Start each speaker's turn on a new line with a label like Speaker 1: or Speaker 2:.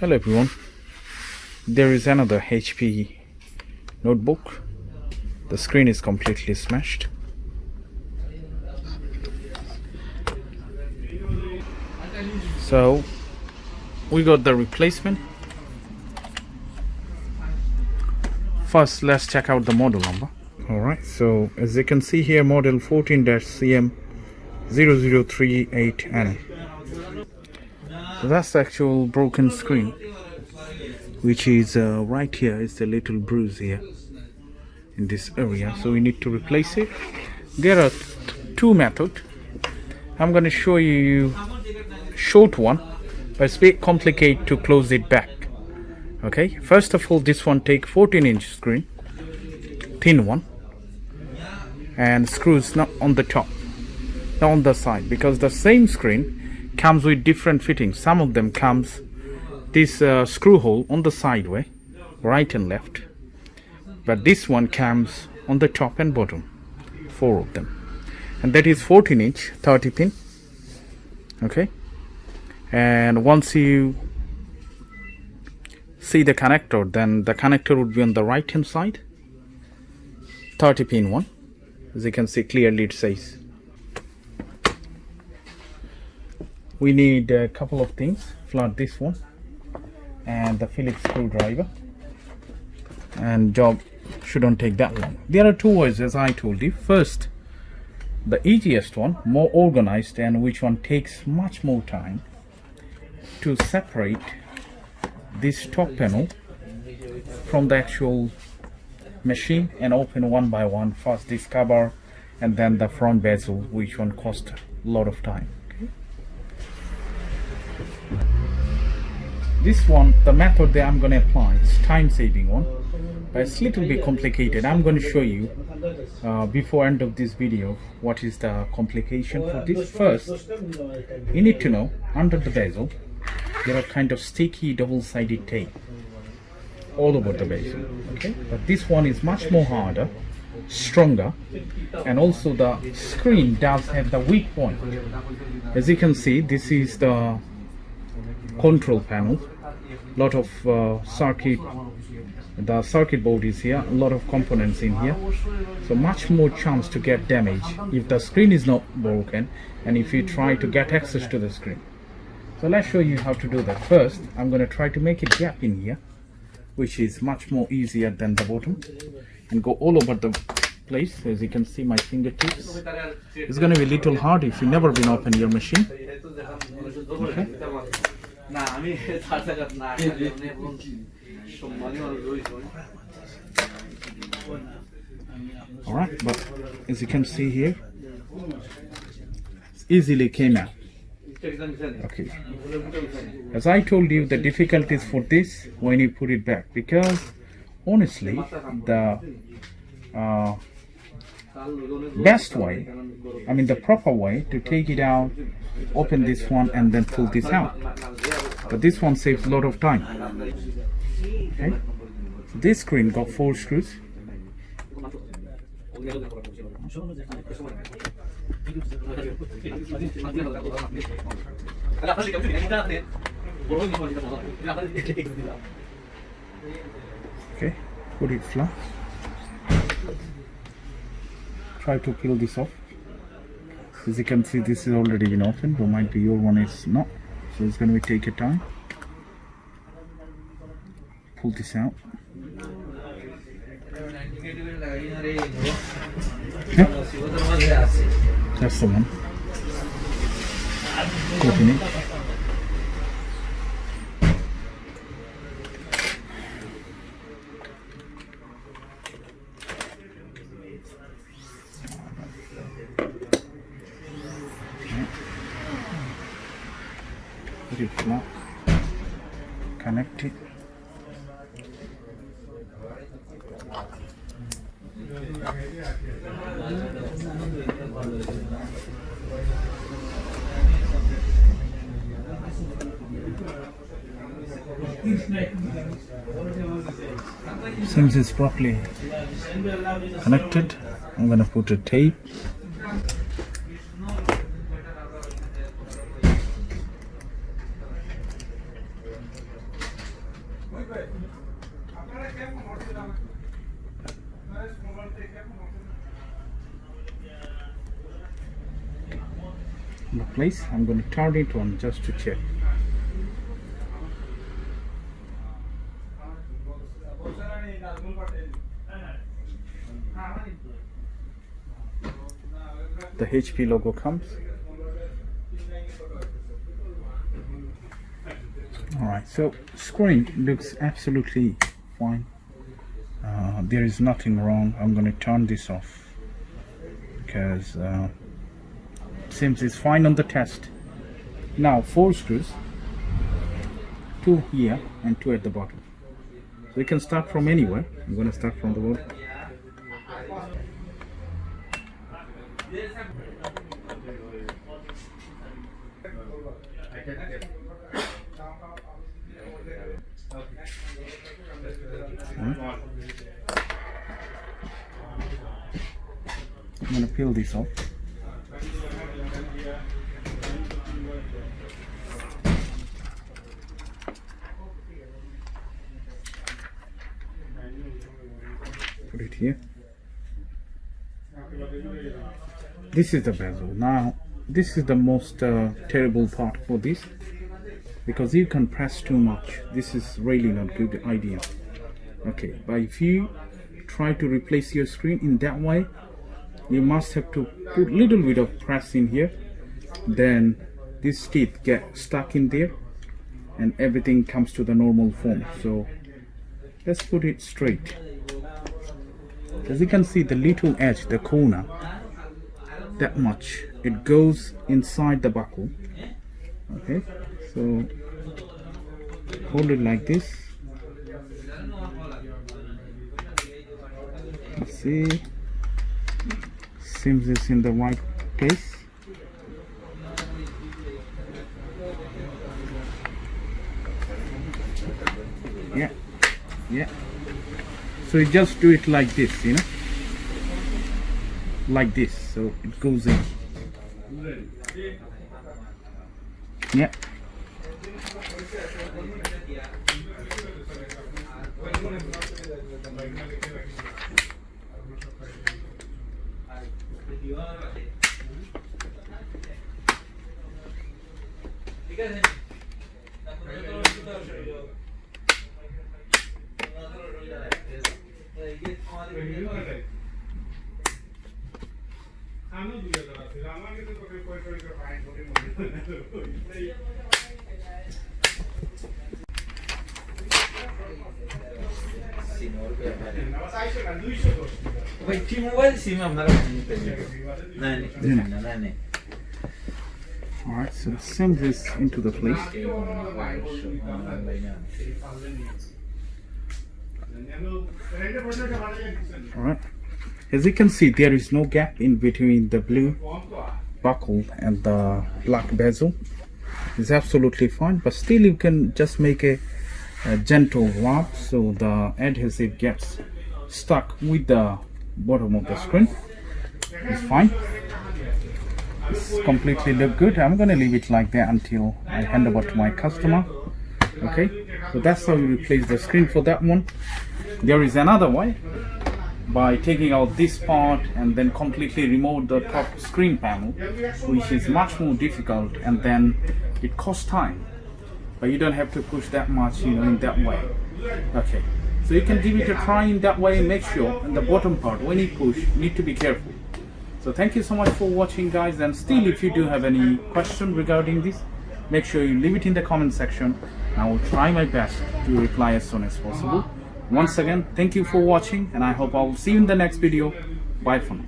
Speaker 1: Hello everyone, there is another HP notebook. The screen is completely smashed. So we got the replacement. First let's check out the model number. Alright, so as you can see here, model 14-cm0038na. So that's the actual broken screen, which is right here. Is a little bruise here in this area, so we need to replace it. There are two methods. I'm going to show you short one, but it's a bit complicated to close it back. Okay, first of all, this one take 14-inch screen, thin one, and screws not on the top, not on the side, because the same screen comes with different fittings. Some of them comes this screw hole on the side way, right and left, but this one comes on the top and bottom, 4 of them, and that is 14-inch 30 pin. Okay, and once you see the connector, then the connector would be on the right hand side, 30 pin one. As you can see clearly, it says. We need a couple of things. Flat this one and the Phillips screwdriver, and job shouldn't take that long. There are two ways, as I told you. First, the easiest one, more organized, and which one takes much more time, to separate this top panel from the actual machine and open one by one. First this cover and then the front bezel, which one cost a lot of time. This one, the method that I'm going to apply is time-saving one, but it's a little bit complicated. I'm going to show you before end of this video what is the complication for this. First, you need to know under the bezel there are kind of sticky double-sided tape all over the bezel. Okay, but this one is much more harder, stronger, and also the screen does have the weak point. As you can see, this is the control panel, lot of circuit, the circuit board is here, a lot of components in here, so much more chance to get damage if the screen is not broken and if you try to get access to the screen. So let's show you how to do that. First, I'm going to try to make a gap in here, which is much more easier than the bottom, and go all over the place. As you can see my fingertips, it's going to be a little hard if you've never been open your machine. Okay. Alright, but as you can see here, it easily came out. Okay, as I told you, the difficulties for this when you put it back, because honestly the best way, I mean the proper way to take it out, open this one and then pull this out, but this one saves a lot of time. Okay, this screen got 4 screws. Okay, put it flat. Try to peel this off. As you can see, this is already been opened, but might be your one is not, so it's going to take a time. Pull this out. Okay. That's the one. Open it. Put it flat. Connect it. Since it's properly connected, I'm going to put a tape. The place, I'm going to turn it on just to check. The HP logo comes. Alright, so screen looks absolutely fine. There is nothing wrong. I'm going to turn this off because seems it's fine on the test. Now 4 screws, 2 here and 2 at the bottom. So we can start from anywhere. I'm going to start from the bottom. I'm going to peel this off. Put it here. This is the bezel. Now this is the most terrible part for this, because you can press too much. This is really not good idea. Okay, but if you try to replace your screen in that way, you must have to put little bit of press in here, then these teeth get stuck in there and everything comes to the normal form. So let's put it straight. As you can see, the little edge, the corner, that much, it goes inside the buckle. Okay, so hold it like this. Let's see, seems it's in the right place. Yeah. So you just do it like this, you know, like this, so it goes in. Yeah. Alright, so send this into the place. Alright, as you can see, there is no gap in between the blue buckle and the black bezel. It's absolutely fine, but still you can just make a gentle rub so the adhesive gets stuck with the bottom of the screen. It's fine. It's completely look good. I'm gonna leave it like that until I hand over to my customer. Okay, so that's how you replace the screen for that one. There is another way, by taking out this part and then completely remove the top screen panel, which is much more difficult, and then it costs time, but you don't have to push that much, you know, in that way. Okay, so you can give it a try in that way. Make sure in the bottom part, when you push, you need to be careful. So thank you so much for watching, guys, and still if you do have any question regarding this, make sure you leave it in the comment section. I will try my best to reply as soon as possible. Once again, thank you for watching, and I hope I will see you in the next video. Bye for now.